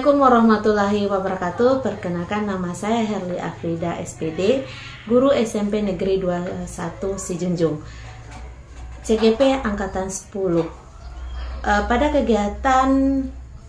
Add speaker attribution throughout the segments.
Speaker 1: Assalamualaikum warahmatullahi wabarakatuh. Perkenalkan, nama saya Herli Afrida SPD, guru SMP Negeri 21 Sijunjung, CGP Angkatan 10. Pada kegiatan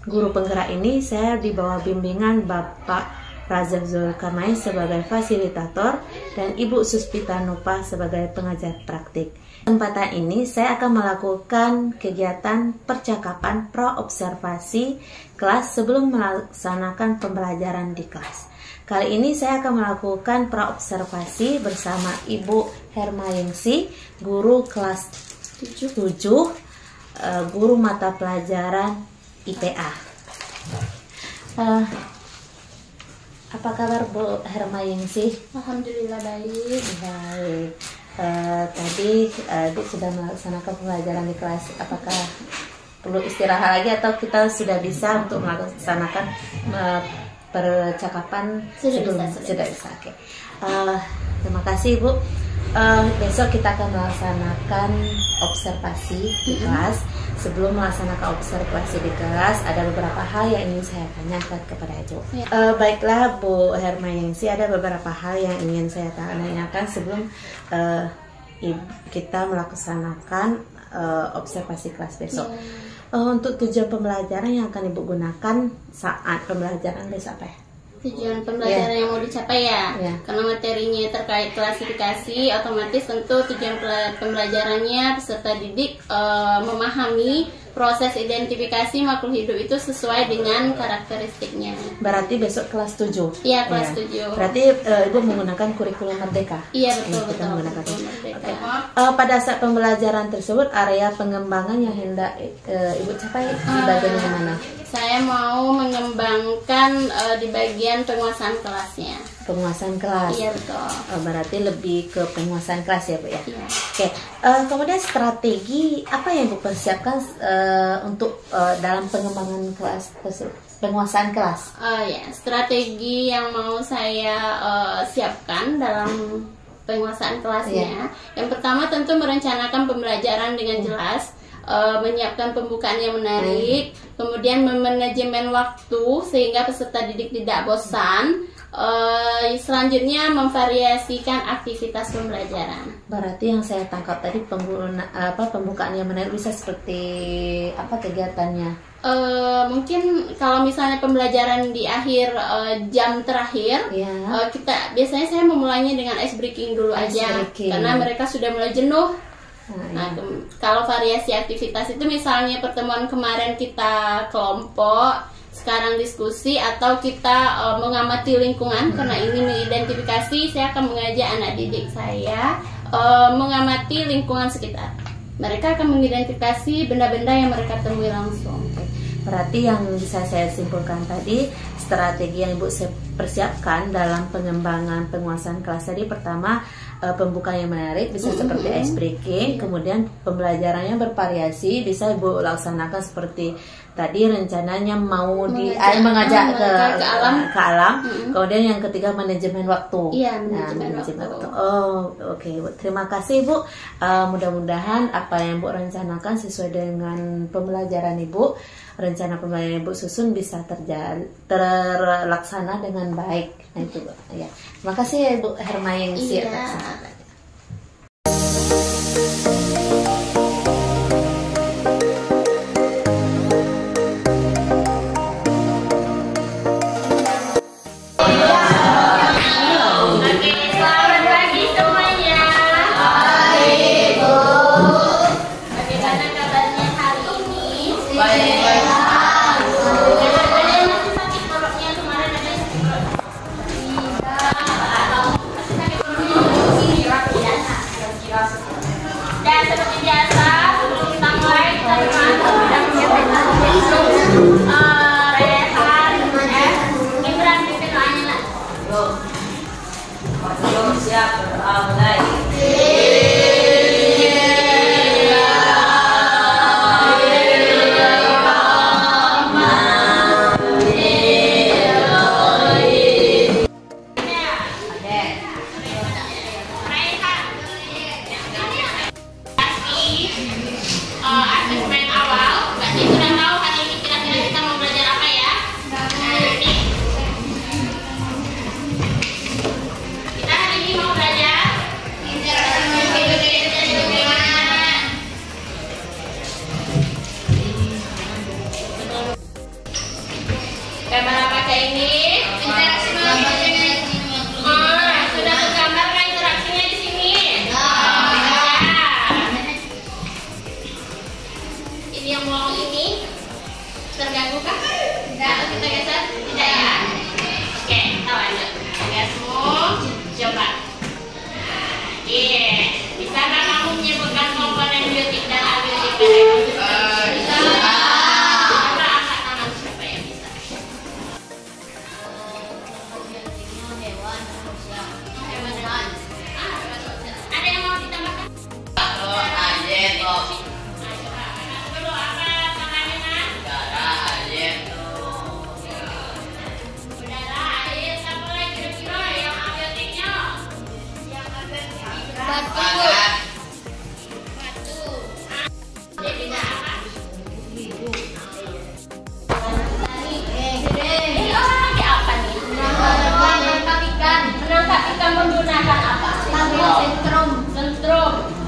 Speaker 1: guru penggerak ini, saya di bawah bimbingan Bapak Razaf Zulkarnain sebagai fasilitator dan Ibu Suspita Nupa sebagai pengajar praktik. Kesempatan ini saya akan melakukan kegiatan percakapan pro-observasi kelas sebelum melaksanakan pembelajaran di kelas. Kali ini saya akan melakukan pro-observasi bersama Ibu Hermayengsi, guru kelas 7, guru mata pelajaran IPA. Apa kabar Bu Hermayengsi?
Speaker 2: Alhamdulillah baik.
Speaker 1: Baik. Tadi sudah melaksanakan pembelajaran di kelas. Apakah perlu istirahat lagi atau kita sudah bisa untuk melaksanakan percakapan
Speaker 2: Sudah
Speaker 1: bisa. Oke. Terima kasih Ibu. Besok kita akan melaksanakan observasi di kelas. Sebelum melaksanakan observasi di kelas, ada beberapa hal yang ingin saya tanyakan kepada Ibu.
Speaker 2: Ya.
Speaker 1: Baiklah Bu Hermayengsi, ada beberapa hal yang ingin saya tanyakan sebelum kita melaksanakan observasi kelas besok.
Speaker 2: Ya.
Speaker 1: Untuk tujuan pembelajaran yang akan Ibu gunakan saat pembelajaran besok apa ya?
Speaker 2: Tujuan pembelajaran yang mau dicapai ya. Karena materinya terkait klasifikasi, otomatis tentu tujuan pembelajarannya peserta didik memahami proses identifikasi makhluk hidup itu sesuai dengan karakteristiknya.
Speaker 1: Berarti besok kelas 7?
Speaker 2: Iya, kelas 7.
Speaker 1: Berarti Ibu menggunakan kurikulum Merdeka?
Speaker 2: Iya, betul.
Speaker 1: Kita menggunakan
Speaker 2: Merdeka.
Speaker 1: Pada saat pembelajaran tersebut, area pengembangan yang hendak Ibu capai di bagian yang mana?
Speaker 2: Saya mau mengembangkan di bagian penguasaan kelasnya.
Speaker 1: Penguasaan kelas?
Speaker 2: Iya, betul.
Speaker 1: Berarti lebih ke penguasaan kelas ya Bu ya?
Speaker 2: Iya.
Speaker 1: Oke. Kemudian strategi apa yang Bu persiapkan untuk dalam pengembangan kelas penguasaan kelas?
Speaker 2: Ya, strategi yang mau saya siapkan dalam penguasaan kelasnya. Yang pertama tentu merencanakan pembelajaran dengan jelas. Menyiapkan pembukaan yang menarik, kemudian memanajemen waktu sehingga peserta didik tidak bosan. Selanjutnya memvariasikan aktivitas pembelajaran.
Speaker 1: Berarti yang saya tangkap tadi pembukaan yang menarik bisa seperti apa kegiatannya?
Speaker 2: Mungkin kalau misalnya pembelajaran di akhir jam terakhir, kita biasanya saya memulainya dengan ice breaking dulu aja, karena mereka sudah mulai jenuh. Nah, kalau variasi aktivitas itu misalnya pertemuan kemarin kita kelompok, sekarang diskusi, atau kita mengamati lingkungan. Karena ini mengidentifikasi, saya akan mengajak anak didik saya mengamati lingkungan sekitar. Mereka akan mengidentifikasi benda-benda yang mereka temui langsung.
Speaker 1: Berarti yang bisa saya simpulkan tadi, strategi yang Ibu persiapkan dalam pengembangan penguasaan kelas tadi, pertama pembukaan yang menarik bisa seperti ice breaking, kemudian pembelajarannya bervariasi, bisa Ibu laksanakan seperti tadi rencananya mau mengajak ke alam. Kemudian yang ketiga manajemen waktu.
Speaker 2: Iya, manajemen waktu.
Speaker 1: Oke. Terima kasih Bu. Mudah-mudahan apa yang Bu rencanakan sesuai dengan pembelajaran Ibu, rencana pembelajaran Ibu susun bisa terlaksana dengan baik. Nah itu Bu. Ya. Terima kasih ya Bu Hermayengsi atas kesempatannya.
Speaker 2: Dan seperti biasa, sebelum kita mulai, kita Rehan, Gibran, pimpin doanya nak.
Speaker 3: Siap, mulai.
Speaker 2: Asesmen awal, berarti sudah tahu hari ini kira-kira kita mau belajar apa ya?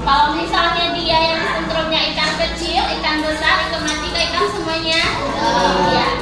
Speaker 2: Kalau misalnya dia yang sentrumnya ikan kecil, ikan besar, ikan mati, ikan semuanya. Ya.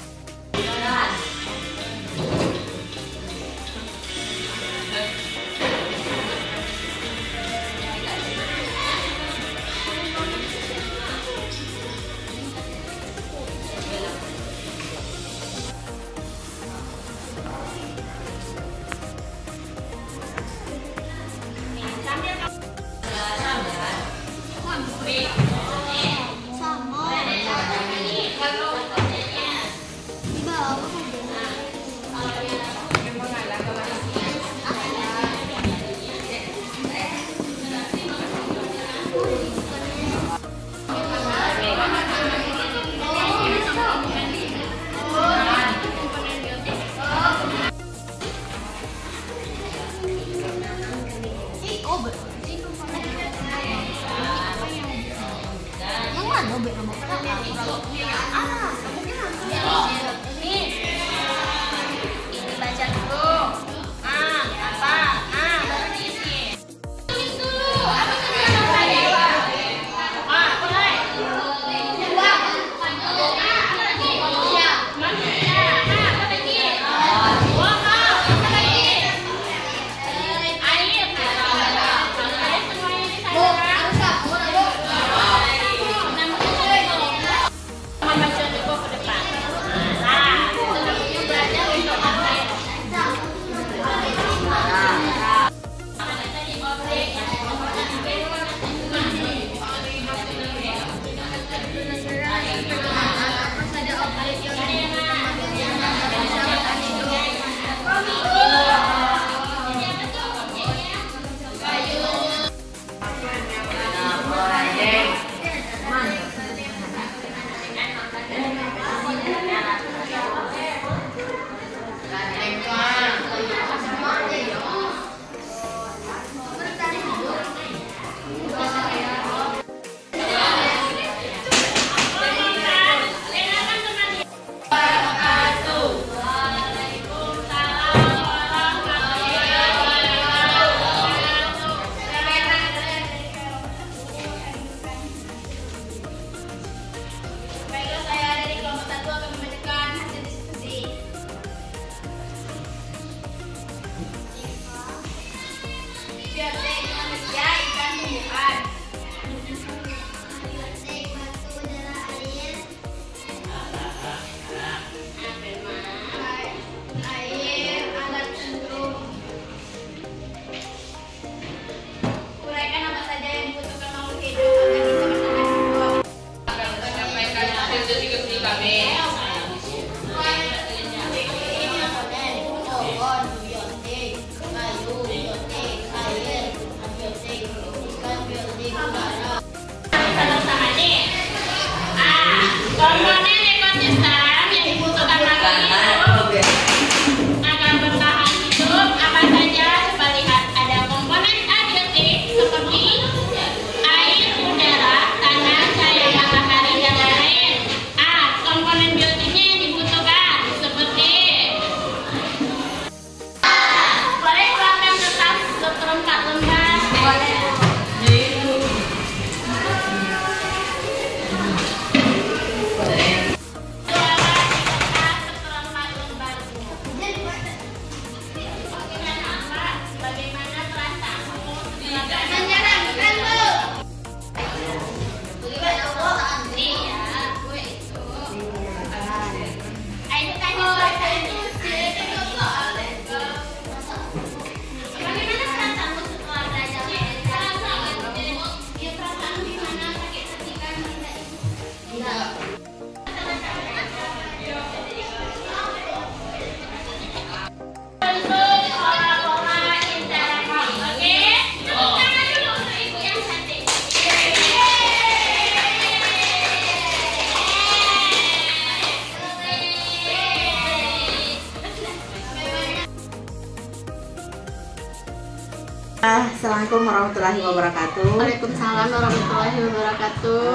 Speaker 1: Assalamualaikum warahmatullahi wabarakatuh.
Speaker 2: Waalaikumsalam warahmatullahi wabarakatuh.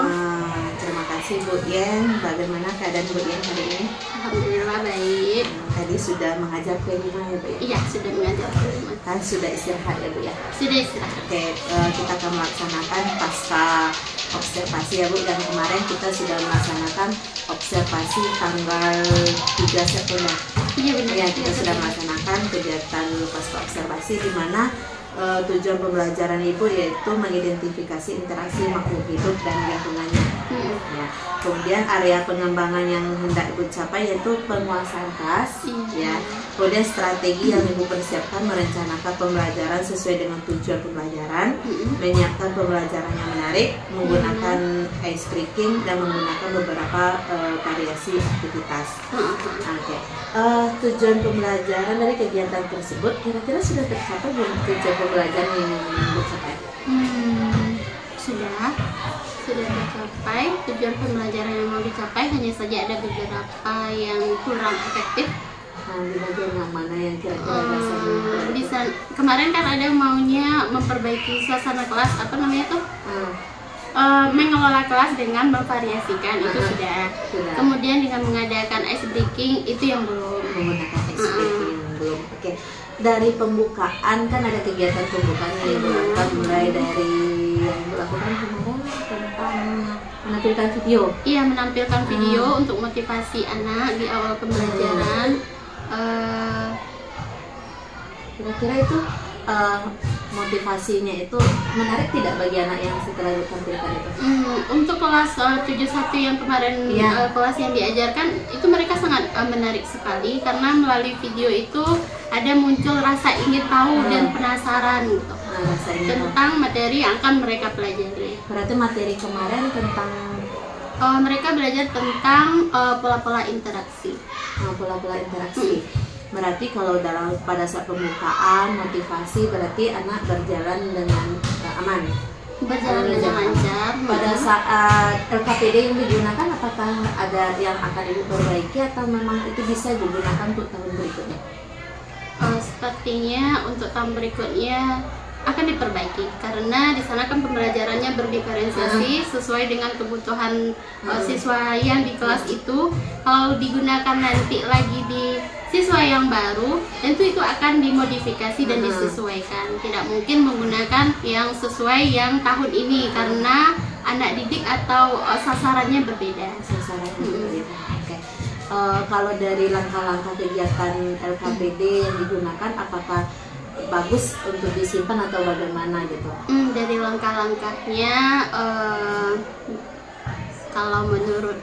Speaker 1: Terima kasih Bu Yen. Bagaimana keadaan Bu Yen hari ini?
Speaker 2: Alhamdulillah baik.
Speaker 1: Tadi sudah mengajar kelima ya Bu ya?
Speaker 2: Iya, sudah mengajar kelima.
Speaker 1: Kan sudah istirahat ya Bu ya?
Speaker 2: Sudah istirahat.
Speaker 1: Oke, kita akan melaksanakan pasca observasi ya Bu. Dan kemarin kita sudah melaksanakan observasi tanggal 3 September.
Speaker 2: Iya benar.
Speaker 1: Ya, kita sudah melaksanakan kegiatan pasca observasi di mana tujuan pembelajaran Ibu yaitu mengidentifikasi interaksi makhluk hidup dan lingkungannya. Ya. Kemudian area pengembangan yang hendak Ibu capai yaitu penguasaan kelas, ya. Kemudian strategi yang Ibu persiapkan merencanakan pembelajaran sesuai dengan tujuan pembelajaran, menyiapkan pembelajaran yang menarik, menggunakan ice breaking dan menggunakan beberapa variasi aktivitas. Oke. Tujuan pembelajaran dari kegiatan tersebut kira-kira sudah tercapai belum tujuan pembelajaran yang Ibu capai?
Speaker 2: Sudah tercapai. Tujuan pembelajaran yang mau dicapai hanya saja ada beberapa yang kurang efektif.
Speaker 1: Di bagian yang mana yang kira-kira rasanya?
Speaker 2: Kemarin kan ada maunya memperbaiki suasana kelas, apa namanya tuh? Mengelola kelas dengan memvariasikan, itu sudah. Kemudian dengan mengadakan ice breaking itu yang belum.
Speaker 1: Menggunakan ice breaking belum. Oke. Dari pembukaan kan ada kegiatan pembukaan yang dilakukan mulai dari yang dilakukan kemarin tentang menampilkan video.
Speaker 2: Iya, menampilkan video untuk motivasi anak di awal pembelajaran.
Speaker 1: Kira-kira itu motivasinya itu menarik tidak bagi anak yang setelah ditampilkan itu?
Speaker 2: Untuk kelas 71 yang kemarin kelas yang diajarkan itu mereka sangat menarik sekali karena melalui video itu ada muncul rasa ingin tahu dan penasaran gitu tentang materi yang akan mereka pelajari.
Speaker 1: Berarti materi kemarin tentang
Speaker 2: mereka belajar tentang pola-pola interaksi.
Speaker 1: Pola-pola interaksi. Berarti kalau pada saat pembukaan motivasi berarti anak berjalan dengan aman.
Speaker 2: Berjalan dengan lancar.
Speaker 1: Pada saat LKPD yang digunakan apakah ada yang akan Ibu perbaiki atau memang itu bisa digunakan untuk tahun berikutnya?
Speaker 2: Sepertinya untuk tahun berikutnya akan diperbaiki karena di sana kan pembelajarannya berdiferensiasi sesuai dengan kebutuhan siswa yang di kelas itu. Kalau digunakan nanti lagi di siswa yang baru, tentu itu akan dimodifikasi dan disesuaikan. Tidak mungkin menggunakan yang sesuai yang tahun ini karena anak didik atau sasarannya berbeda.
Speaker 1: Oke. Kalau dari langkah-langkah kegiatan LKPD yang digunakan, apakah bagus untuk disimpan atau bagaimana gitu?
Speaker 2: Dari langkah-langkahnya, kalau menurut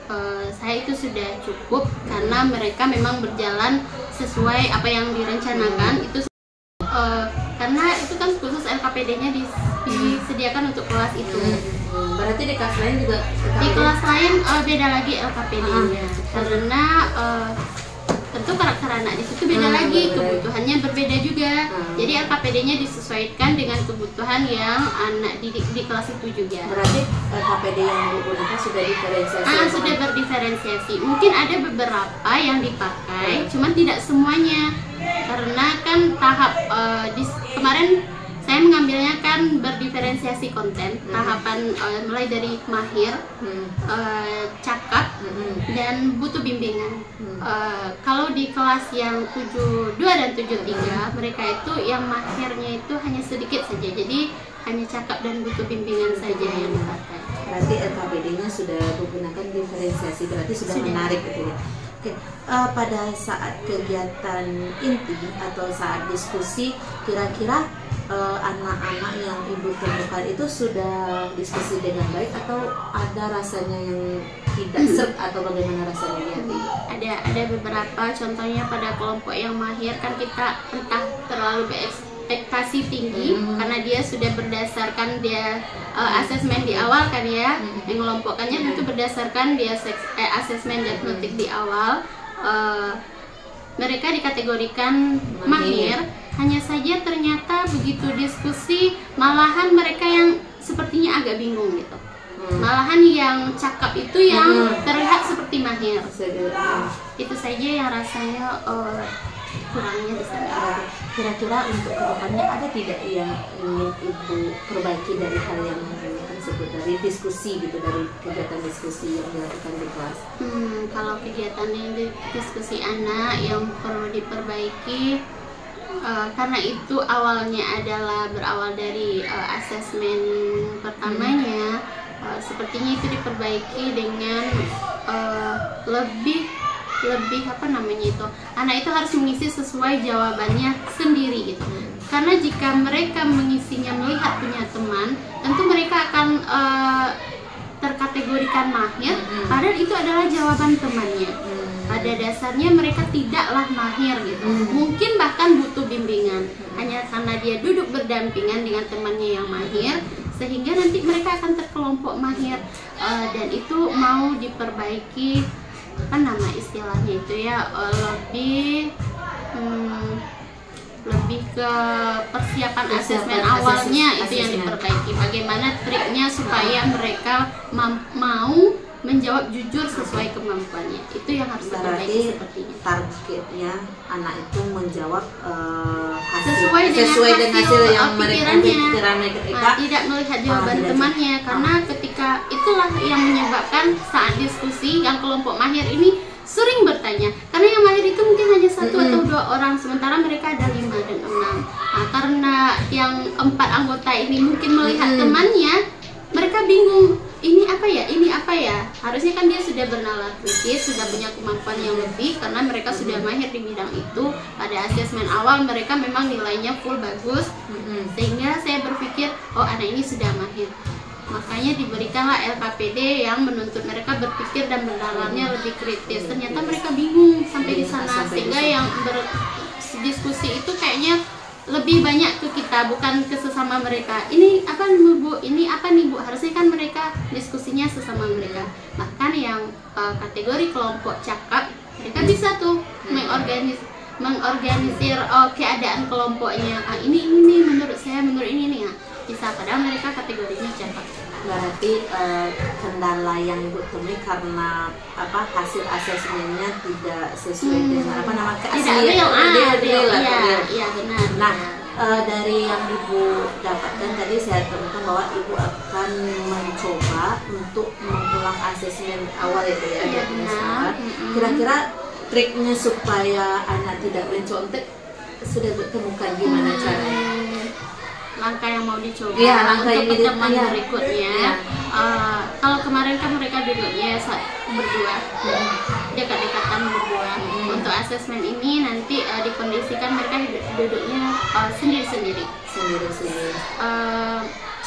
Speaker 2: saya itu sudah cukup karena mereka memang berjalan sesuai apa yang direncanakan. Itu karena itu kan khusus LKPD-nya disediakan untuk kelas itu.
Speaker 1: Berarti di kelas lain juga?
Speaker 2: Di kelas lain beda lagi LKPD-nya karena tentu karakter anak di situ beda lagi, kebutuhannya berbeda juga. Jadi LKPD-nya disesuaikan dengan kebutuhan yang anak didik di kelas itu juga.
Speaker 1: Berarti LKPD yang digunakan sudah diferensiasi?
Speaker 2: Sudah berdiferensiasi. Mungkin ada beberapa yang dipakai, cuman tidak semuanya. Karena kan tahap kemarin saya mengambilnya kan berdiferensiasi konten, tahapan mulai dari mahir, cakap, dan butuh bimbingan. Kalau di kelas yang 72 dan 73 mereka itu yang mahirnya itu hanya sedikit saja, jadi hanya cakap dan butuh bimbingan saja yang dipakai.
Speaker 1: Berarti LKPD-nya sudah menggunakan diferensiasi, berarti sudah menarik gitu ya. Oke, pada saat kegiatan inti atau saat diskusi, kira-kira anak-anak yang Ibu temukan itu sudah diskusi dengan baik atau ada rasanya yang tidak serp atau bagaimana rasanya dia?
Speaker 2: Ada beberapa, contohnya pada kelompok yang mahir kan kita entah terlalu berekspektasi tinggi karena dia sudah berdasarkan dia asesmen di awal kan ya, mengelompokkannya tentu berdasarkan dia asesmen diagnostik di awal. Mereka dikategorikan mahir. Hanya saja ternyata begitu diskusi malahan mereka yang sepertinya agak bingung gitu. Malahan yang cakap itu yang terlihat seperti mahir. Itu saja yang rasanya kurangnya di sana.
Speaker 1: kira-kira untuk kedepannya ada tidak yang ingin Ibu perbaiki dari hal yang tersebut, dari diskusi gitu, dari kegiatan diskusi yang dilakukan di kelas?
Speaker 2: Kalau kegiatan diskusi anak yang perlu diperbaiki, karena itu awalnya adalah berawal dari asesmen pertamanya, sepertinya itu diperbaiki dengan lebih anak itu harus mengisi sesuai jawabannya sendiri gitu. Karena jika mereka mengisinya melihat punya teman, tentu mereka akan terkategorikan mahir, padahal itu adalah jawaban temannya. Pada dasarnya mereka tidaklah mahir gitu. Mungkin bahkan butuh bimbingan, hanya karena dia duduk berdampingan dengan temannya yang mahir, sehingga nanti mereka akan terkelompok mahir. Dan itu mau diperbaiki, apa nama istilahnya itu ya, lebih ke persiapan asesmen awalnya itu yang diperbaiki. Bagaimana triknya supaya mereka mau menjawab jujur sesuai kemampuannya, itu yang harus diperbaiki sepertinya.
Speaker 1: Targetnya anak itu menjawab
Speaker 2: sesuai dengan hasil yang
Speaker 1: pikirannya ketika
Speaker 2: tidak melihat jawaban temannya. Karena ketika itulah yang menyebabkan saat diskusi yang kelompok mahir ini sering bertanya, karena yang mahir itu mungkin hanya 1 atau 2 orang, sementara mereka ada 5 dan 6. Karena yang 4 anggota ini mungkin melihat temannya, mereka bingung, ini apa ya. Harusnya kan dia sudah bernalar kritis, sudah punya kemampuan yang lebih, karena mereka sudah mahir di bidang itu. Pada asesmen awal mereka memang nilainya full bagus, sehingga saya berpikir, oh anak ini sudah mahir. Makanya diberikanlah LKPD yang menuntut mereka berpikir dan bernalarnya lebih kritis. Ternyata mereka bingung sampai di sana, sehingga yang berdiskusi itu kayaknya lebih banyak ke kita, bukan ke sesama mereka. Ini apa nih Bu? Ini apa nih Bu? Harusnya kan mereka diskusinya sesama mereka. Bahkan yang kategori kelompok cakap, mereka bisa tuh mengorganisir keadaan kelompoknya. Ini nih menurut saya, menurut ini nih ya. Bisa, padahal mereka kategorinya cakap.
Speaker 1: Berarti kendala yang Ibu temui karena hasil asesmennya tidak sesuai dengan keaslian.
Speaker 2: Iya benar.
Speaker 1: Nah, dari yang Ibu dapatkan tadi saya temukan bahwa Ibu akan mencoba untuk mengulang asesmen awal itu ya.
Speaker 2: Iya benar.
Speaker 1: Kira-kira triknya supaya anak tidak mencontek sudah ditemukan gimana caranya?
Speaker 2: Langkah yang mau dicoba
Speaker 1: untuk
Speaker 2: pertemuan berikutnya. Kalau kemarin kan mereka duduknya berdua, dekat-dekatan berdua. Untuk asesmen ini nanti dikondisikan mereka duduknya sendiri-sendiri,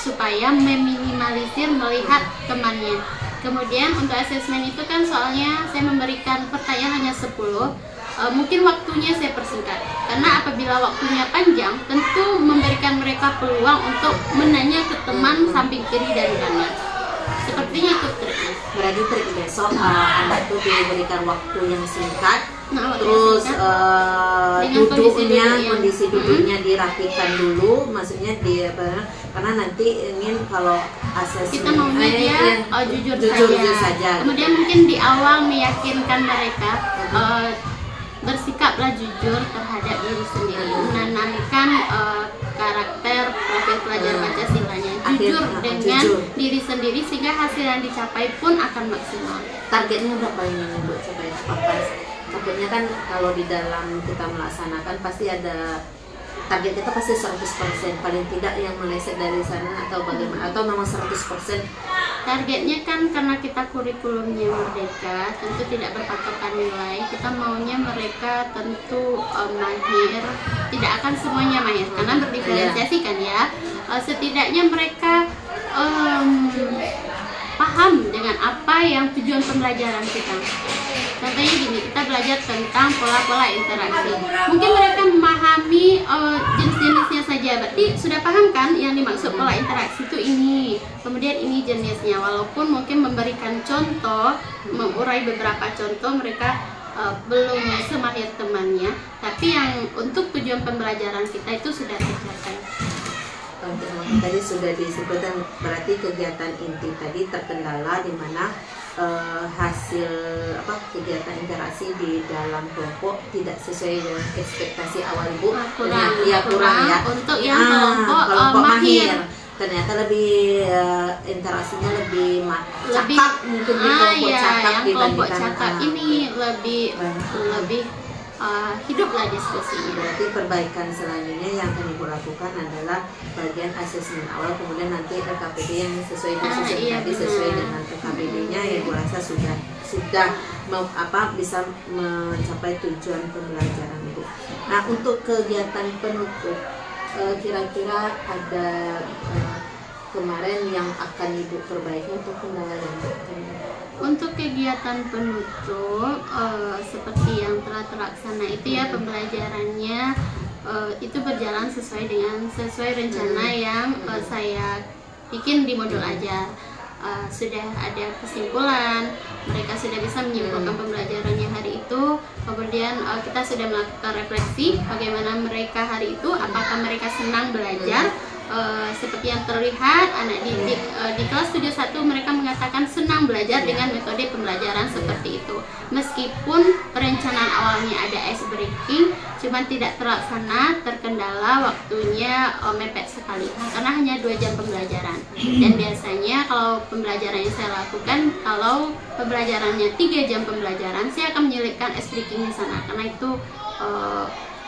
Speaker 2: supaya meminimalisir melihat temannya. Kemudian untuk asesmen itu kan soalnya saya memberikan pertanyaan hanya 10. Mungkin waktunya saya persingkat, karena apabila waktunya panjang tentu memberikan mereka peluang untuk menanya ke teman samping kiri dan kanan. Sepertinya itu triknya.
Speaker 1: Berarti trik besok anak itu diberikan waktu yang singkat, terus kondisi duduknya dirapikan dulu, maksudnya karena nanti ingin kalau asesmen
Speaker 2: kita maunya dia jujur saja. Kemudian mungkin di awal meyakinkan mereka bersikaplah jujur terhadap diri sendiri, menanamkan karakter profil pelajar Pancasilanya, jujur dengan diri sendiri, sehingga hasil yang dicapai pun akan maksimal.
Speaker 1: Targetnya berapa ini Bu? Supaya targetnya kan kalau di dalam kita melaksanakan pasti ada target kita pasti 100%, paling tidak yang meleset dari sana atau bagaimana, atau memang 100%?
Speaker 2: Targetnya kan karena kita kurikulumnya merdeka, tentu tidak berpatokan nilai. Kita maunya mereka tentu mahir, tidak akan semuanya mahir karena berdiferensiasi kan ya. Setidaknya mereka paham dengan apa yang tujuan pembelajaran kita. Contohnya gini, kita belajar tentang pola-pola interaksi. Mungkin mereka memahami jenis-jenisnya saja, berarti sudah paham kan yang dimaksud pola interaksi itu ini. Kemudian ini jenisnya, walaupun mungkin memberikan contoh, mengurai beberapa contoh, mereka belum semahir temannya, tapi yang untuk tujuan pembelajaran kita itu sudah tercapai.
Speaker 1: tadi sudah disebutkan, berarti kegiatan inti tadi terkendala di mana hasil kegiatan interaksi di dalam kelompok tidak sesuai dengan ekspektasi awal ibu.
Speaker 2: Kurang ya. Untuk yang
Speaker 1: kelompok mahir ternyata lebih interaksinya lebih cakap mungkin di kelompok cakap
Speaker 2: dibandingkan ini lebih hidup lah diskusi.
Speaker 1: Berarti perbaikan selanjutnya yang akan ibu lakukan adalah bagian asesmen awal, kemudian nanti LKPD yang sesuai sesuai dengan LKPD-nya yang ibu rasa sudah bisa mencapai tujuan pembelajaran ibu. Nah, untuk kegiatan penutup kira-kira ada kemarin yang akan ibu perbaiki untuk kendala yang
Speaker 2: untuk kegiatan penutup seperti yang telah terlaksana itu ya, pembelajarannya itu berjalan sesuai rencana yang saya bikin di modul ajar. Sudah ada kesimpulan, mereka sudah bisa menyimpulkan pembelajarannya hari itu. Kemudian kita sudah melakukan refleksi bagaimana mereka hari itu, apakah mereka senang belajar. Seperti yang terlihat anak didik di kelas studio 1 mereka mengatakan senang belajar dengan metode pembelajaran seperti itu. Meskipun perencanaan awalnya ada ice breaking, cuman tidak terlaksana, terkendala waktunya mepet sekali karena hanya 2 jam pembelajaran. Dan biasanya kalau pembelajaran yang saya lakukan, kalau pembelajarannya 3 jam pembelajaran, saya akan menyelipkan ice breaking di sana karena itu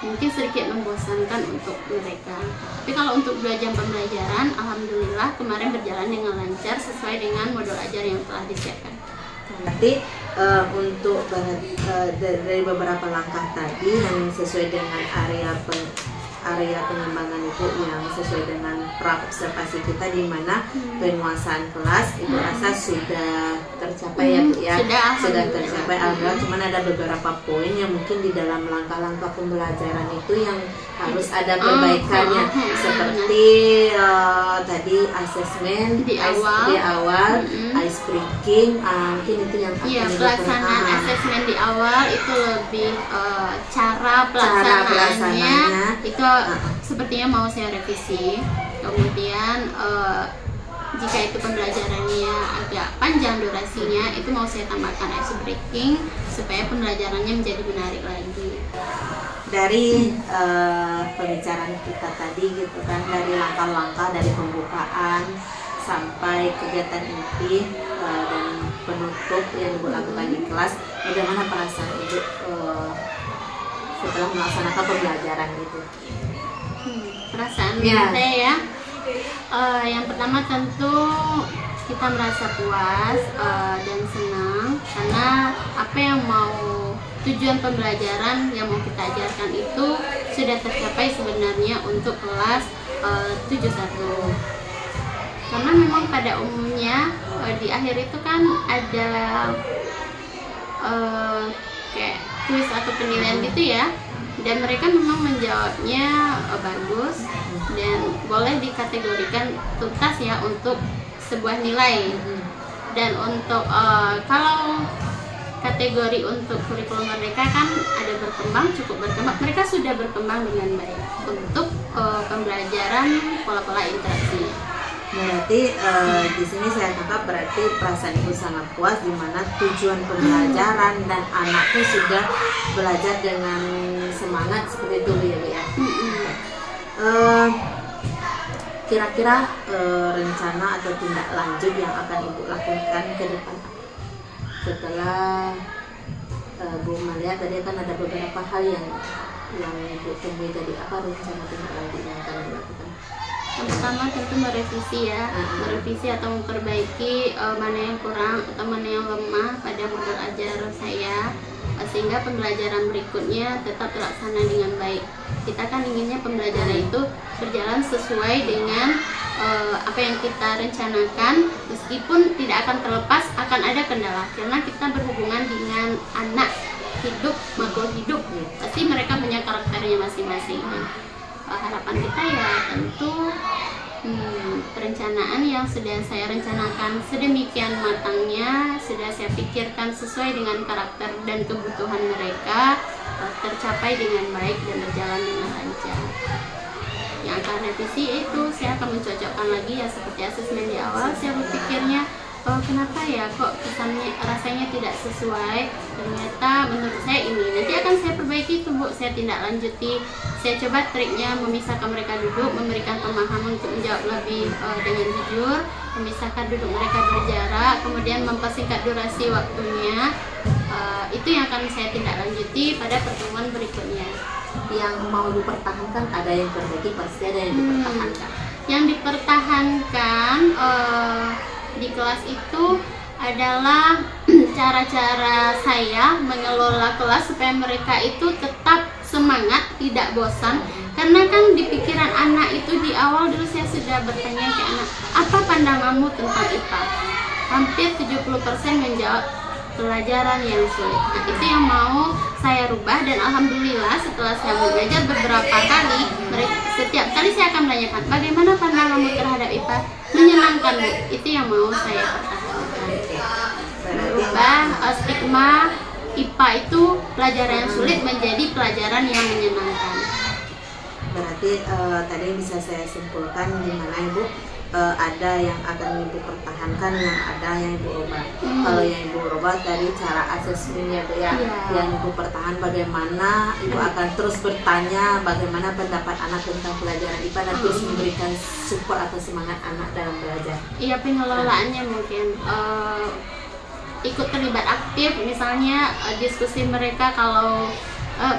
Speaker 2: mungkin sedikit membosankan untuk mereka. Tapi kalau untuk 2 jam pembelajaran, alhamdulillah kemarin berjalan dengan lancar sesuai dengan modul ajar yang telah disiapkan.
Speaker 1: Berarti untuk dari beberapa langkah tadi yang sesuai dengan area pengembangan ibu yang sesuai dengan praobservasi kita, di mana penguasaan kelas ibu rasa sudah tercapai ya Bu ya, sudah tercapai. Alhamdulillah, cuman ada beberapa poin yang mungkin di dalam langkah-langkah pembelajaran itu yang harus ada perbaikannya, seperti tadi asesmen di awal, ice breaking, mungkin itu yang akan
Speaker 2: pelaksanaan asesmen di awal itu lebih cara pelaksanaannya itu sepertinya mau saya revisi. Kemudian jika itu pembelajarannya agak panjang durasinya, itu mau saya tambahkan ice breaking supaya pembelajarannya menjadi menarik lagi.
Speaker 1: Dari pembicaraan kita tadi gitu kan, dari langkah-langkah dari pembukaan sampai kegiatan inti dan penutup yang ibu lakukan di kelas, bagaimana perasaan ibu setelah melaksanakan pembelajaran itu?
Speaker 2: Perasaan saya ya, yang pertama tentu kita merasa puas dan senang karena apa yang tujuan pembelajaran yang mau kita ajarkan itu sudah tercapai sebenarnya untuk kelas 71. Karena memang pada umumnya di akhir itu kan ada kayak kuis atau penilaian gitu ya, dan mereka memang menjawabnya bagus dan boleh dikategorikan tuntas ya untuk sebuah nilai. Dan untuk kalau kategori untuk kurikulum mereka kan ada cukup berkembang, mereka sudah berkembang dengan baik untuk pembelajaran pola-pola interaksi.
Speaker 1: Berarti di sini saya tangkap berarti perasaan ibu sangat puas, di mana tujuan pembelajaran dan anaknya sudah belajar dengan semangat seperti itu ya Bu ya. Kira-kira rencana atau tindak lanjut yang akan ibu lakukan ke depan setelah Bu melihat tadi kan ada beberapa hal yang ibu temui tadi, apa rencana tindak lanjut yang akan dilakukan?
Speaker 2: Yang pertama tentu merevisi atau memperbaiki mana yang kurang atau mana yang lemah pada modul ajar saya, sehingga pembelajaran berikutnya tetap terlaksana dengan baik. Kita kan inginnya pembelajaran itu berjalan sesuai dengan apa yang kita rencanakan, meskipun tidak akan terlepas akan ada kendala karena kita berhubungan dengan anak hidup, makhluk hidup, pasti mereka punya karakternya masing-masing. Harapan kita ya tentu perencanaan yang sudah saya rencanakan sedemikian matangnya, sudah saya pikirkan sesuai dengan karakter dan kebutuhan mereka, tercapai dengan baik dan berjalan dengan lancar. Yang akan revisi itu saya akan mencocokkan lagi ya seperti asesmen di awal. Saya berpikirnya kenapa ya kok kesannya rasanya tidak sesuai, ternyata menurut saya ini nanti akan saya perbaiki itu Bu, saya tindak lanjuti. Saya coba triknya memisahkan mereka duduk, memberikan pemahaman untuk menjawab lebih dengan jujur, memisahkan duduk mereka berjarak, kemudian mempersingkat durasi waktunya. Itu yang akan saya tindak lanjuti pada pertemuan berikutnya.
Speaker 1: Yang mau dipertahankan ada yang diperbaiki, pasti ada yang dipertahankan.
Speaker 2: Yang dipertahankan di kelas itu adalah cara-cara saya mengelola kelas supaya mereka itu tetap semangat, tidak bosan. Karena kan di pikiran anak itu di awal dulu saya sudah bertanya ke anak, apa pandanganmu tentang IPA? Hampir 70% menjawab pelajaran yang sulit. Nah, itu yang mau saya rubah, dan alhamdulillah setelah saya mengajar beberapa kali, setiap kali saya akan menanyakan, bagaimana pandanganmu terhadap IPA? Menyenangkan Bu, itu yang mau saya pertahankan. Merubah stigma IPA itu pelajaran yang sulit menjadi pelajaran yang menyenangkan.
Speaker 1: Berarti tadi bisa saya simpulkan di mana Ibu ada yang akan Ibu pertahankan, yang ada yang Ibu ubah. Kalau yang Ibu ubah tadi cara asesmennya Bu ya, yang Ibu pertahan bagaimana Ibu akan terus bertanya bagaimana pendapat anak tentang pelajaran IPA dan terus memberikan support atau semangat anak dalam belajar.
Speaker 2: Iya, pengelolaannya mungkin ikut terlibat aktif, misalnya diskusi mereka kalau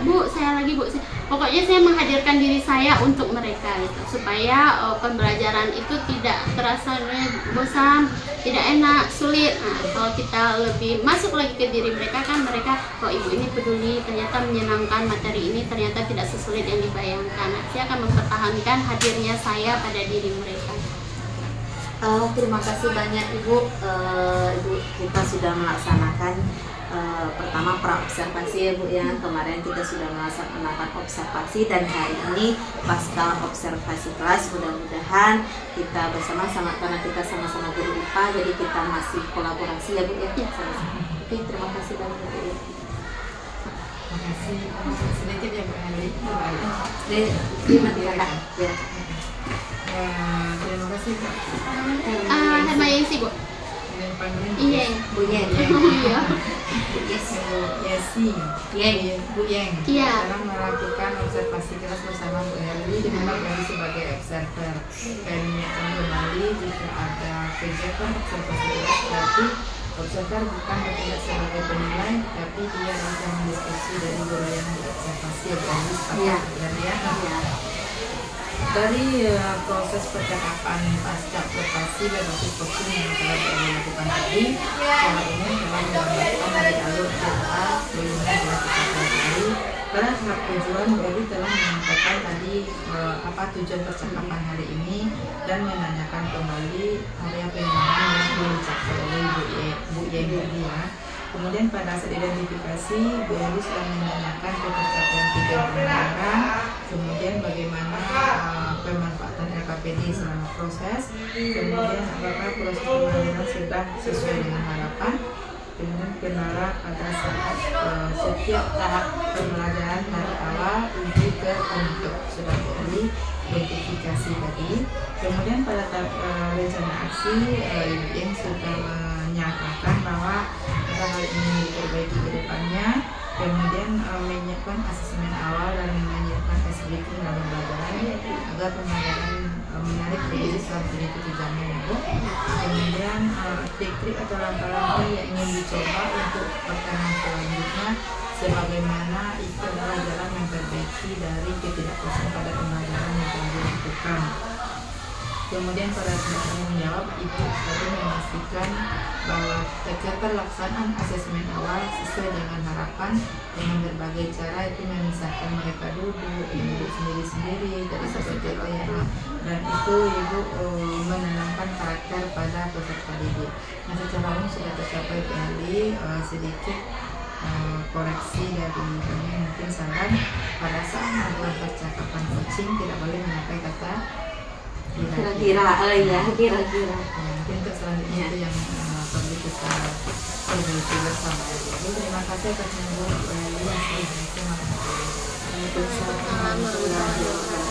Speaker 2: Bu, saya lagi Bu, pokoknya saya menghadirkan diri saya untuk mereka gitu, supaya pembelajaran itu tidak terasa bosan, tidak enak, sulit. Nah, kalau kita lebih masuk lagi ke diri mereka, kan mereka, oh ibu ini peduli, ternyata menyenangkan, materi ini ternyata tidak sesulit yang dibayangkan. Nah, saya akan mempertahankan hadirnya saya pada diri mereka.
Speaker 1: Terima kasih banyak Ibu. Ibu, kita sudah melaksanakan pertama pra-observasi ya Bu ya. Kemarin kita sudah melaksanakan observasi, dan hari ini pasca observasi kelas, mudah-mudahan kita bersama-sama, karena kita sama-sama guru IPA, jadi kita masih kolaborasi ya Bu ya. Oke, terima kasih banyak Bu ya.
Speaker 4: Terima kasih. Sedikit ya Bu Heli.
Speaker 1: Terima kasih.
Speaker 4: Terima kasih Bu.
Speaker 2: Hermayesi Bu. Iya.
Speaker 1: Bu Yen.
Speaker 2: Iya.
Speaker 4: Bu Yesi. Bu Yeng.
Speaker 2: Iya.
Speaker 4: Dalam melakukan observasi kelas bersama Bu Heli, di mana Bu Heli sebagai observer. Dan mengingatkan kembali jika ada kegiatan observasi kelas, berarti observer bukan bertindak sebagai penilai, tapi dia akan mendiskusi dari guru yang diobservasi ya Bu Heli. Iya. Dari proses percakapan pasca observasi dan proses coaching yang telah dilakukan tadi, secara umum telah menggambarkan dari alur cerita bagaimana telah kita pelajari. Pada tahap tujuan, Bu Eli telah menyampaikan tadi apa tujuan percakapan hari ini, dan menanyakan kembali area pengembangan yang belum dicapai oleh Bu Yeng tadi ya. Kemudian pada saat identifikasi, Bu Eli sudah menanyakan pencapaian 3 pembelajaran, kemudian bagaimana pemanfaatan LKPD selama proses, kemudian apakah proses pembelajaran sudah sesuai dengan harapan, kemudian kendala pada saat setiap tahap pembelajaran dari awal uji ke penutup sudah Bu Eli identifikasi tadi. Kemudian pada tahap rencana aksi, Ibu Yeng sudah menyatakan bahwa hal ini diperbaiki ke depannya, kemudian menyiapkan asesmen awal dan menyiapkan SBK dalam pembelajaran agar pembelajaran menarik dari strategi tujuannya ya Bu. Kemudian trik-trik atau langkah-langkah yang ingin dicoba untuk pertemuan selanjutnya, sebagaimana itu adalah jalan memperbaiki dari ketidakpuasan pada pembelajaran yang telah dilakukan. Kemudian pada saat menjawab, Ibu tadi memastikan bahwa keterlaksanaan asesmen awal sesuai dengan harapan dengan berbagai cara, itu memisahkan mereka duduk sendiri-sendiri dari seperti itu ya. Dan itu Ibu menanamkan karakter pada peserta didik. Nah, secara umum sudah tercapai kembali sedikit koreksi dari kami, mungkin saran pada saat melakukan percakapan coaching tidak boleh memakai kata
Speaker 1: kira-kira. Kira-kira.
Speaker 4: Mungkin untuk selanjutnya itu yang perlu kita perbaiki bersama. Terima kasih atas menonton. Assalamualaikum warahmatullahi wabarakatuh.